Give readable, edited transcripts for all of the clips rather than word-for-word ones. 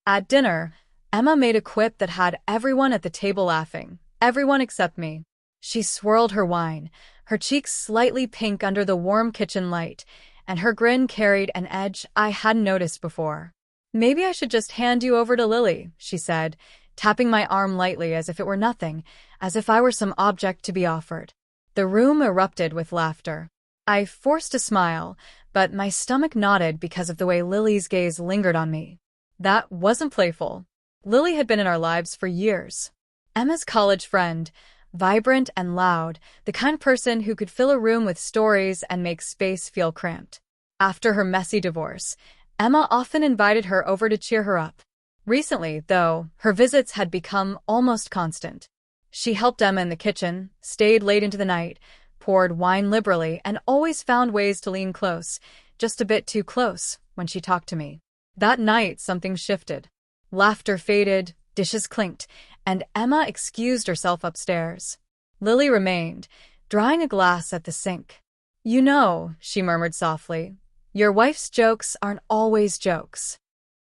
At dinner, Emma made a quip that had everyone at the table laughing, everyone except me. She swirled her wine, her cheeks slightly pink under the warm kitchen light, and her grin carried an edge I hadn't noticed before. "Maybe I should just hand you over to Lily," she said, tapping my arm lightly as if it were nothing, as if I were some object to be offered. The room erupted with laughter. I forced a smile, but my stomach knotted because of the way Lily's gaze lingered on me. That wasn't playful. Lily had been in our lives for years. Emma's college friend, vibrant and loud, the kind of person who could fill a room with stories and make space feel cramped. After her messy divorce, Emma often invited her over to cheer her up. Recently, though, her visits had become almost constant. She helped Emma in the kitchen, stayed late into the night, poured wine liberally, and always found ways to lean close, just a bit too close, when she talked to me. That night, something shifted. Laughter faded, dishes clinked, and Emma excused herself upstairs. Lily remained, drying a glass at the sink. "You know," she murmured softly, "your wife's jokes aren't always jokes."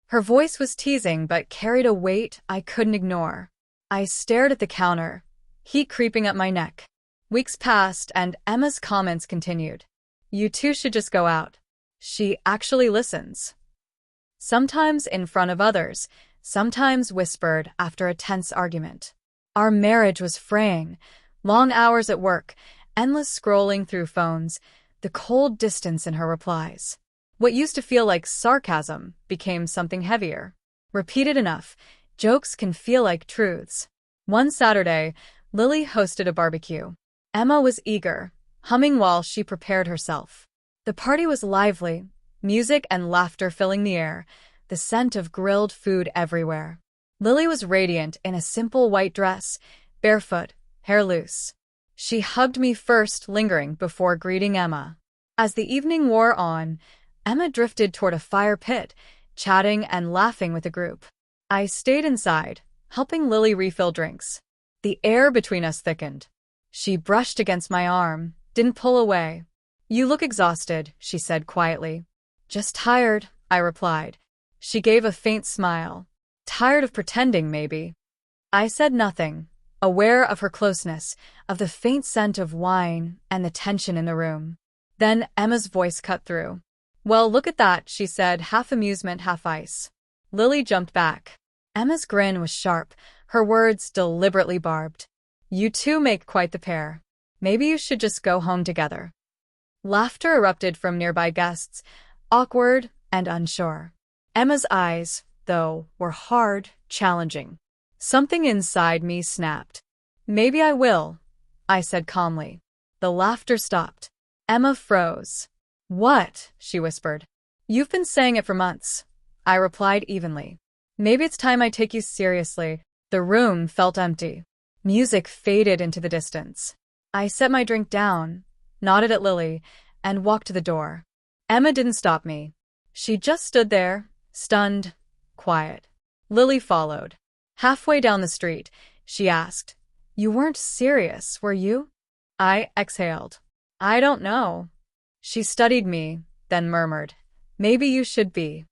Her voice was teasing but carried a weight I couldn't ignore. I stared at the counter, heat creeping up my neck. Weeks passed and Emma's comments continued. "You two should just go out. She actually listens." Sometimes in front of others, sometimes whispered after a tense argument. Our marriage was fraying. Long hours at work, endless scrolling through phones, the cold distance in her replies. What used to feel like sarcasm became something heavier. Repeated enough, jokes can feel like truths. One Saturday, Lily hosted a barbecue. Emma was eager, humming while she prepared herself. The party was lively, music and laughter filling the air, the scent of grilled food everywhere. Lily was radiant in a simple white dress, barefoot, hair loose. She hugged me first, lingering before greeting Emma. As the evening wore on, Emma drifted toward a fire pit, chatting and laughing with the group. I stayed inside, helping Lily refill drinks. The air between us thickened. She brushed against my arm, didn't pull away. "You look exhausted," she said quietly. "Just tired," I replied. She gave a faint smile. "Tired of pretending, maybe." I said nothing, aware of her closeness, of the faint scent of wine and the tension in the room. Then Emma's voice cut through. "Well, look at that," she said, half amusement, half ice. Lily jumped back. Emma's grin was sharp, her words deliberately barbed. "You two make quite the pair. Maybe you should just go home together." Laughter erupted from nearby guests, awkward and unsure. Emma's eyes, though, were hard, challenging. Something inside me snapped. "Maybe I will," I said calmly. The laughter stopped. Emma froze. "What?" she whispered. "You've been saying it for months," I replied evenly. "Maybe it's time I take you seriously." The room felt empty. Music faded into the distance. I set my drink down, nodded at Lily, and walked to the door. Emma didn't stop me. She just stood there, stunned, quiet. Lily followed. Halfway down the street, she asked, "You weren't serious, were you?" I exhaled. "I don't know." She studied me, then murmured, "Maybe you should be."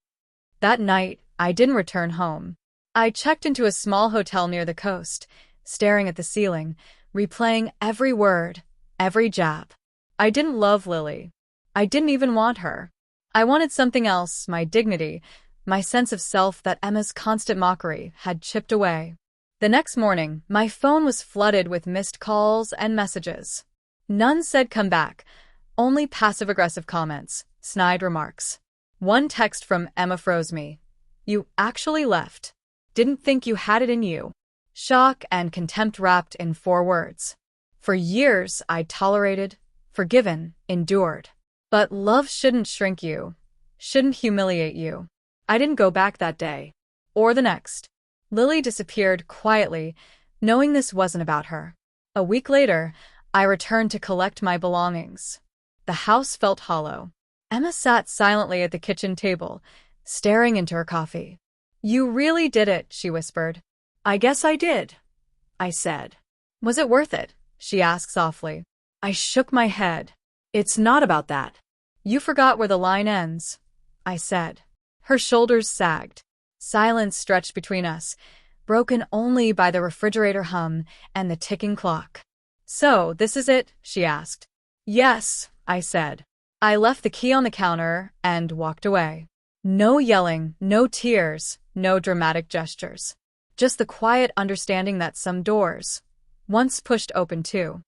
That night, I didn't return home. I checked into a small hotel near the coast, staring at the ceiling, replaying every word, every jab. I didn't love Lily. I didn't even want her. I wanted something else, my dignity, my sense of self that Emma's constant mockery had chipped away. The next morning, my phone was flooded with missed calls and messages. None said come back, only passive-aggressive comments, snide remarks. One text from Emma froze me. "You actually left. Didn't think you had it in you." Shock and contempt wrapped in 4 words. For years, I'd tolerated, forgiven, endured. But love shouldn't shrink you, shouldn't humiliate you. I didn't go back that day. Or the next. Lily disappeared quietly, knowing this wasn't about her. A week later, I returned to collect my belongings. The house felt hollow. Emma sat silently at the kitchen table, staring into her coffee. "You really did it," she whispered. "I guess I did," I said. "Was it worth it?" she asked softly. I shook my head. "It's not about that." "You forgot where the line ends," I said. Her shoulders sagged. Silence stretched between us, broken only by the refrigerator hum and the ticking clock. "So, this is it?" she asked. "Yes," I said. I left the key on the counter and walked away. No yelling, no tears, no dramatic gestures. Just the quiet understanding that some doors, once pushed open too,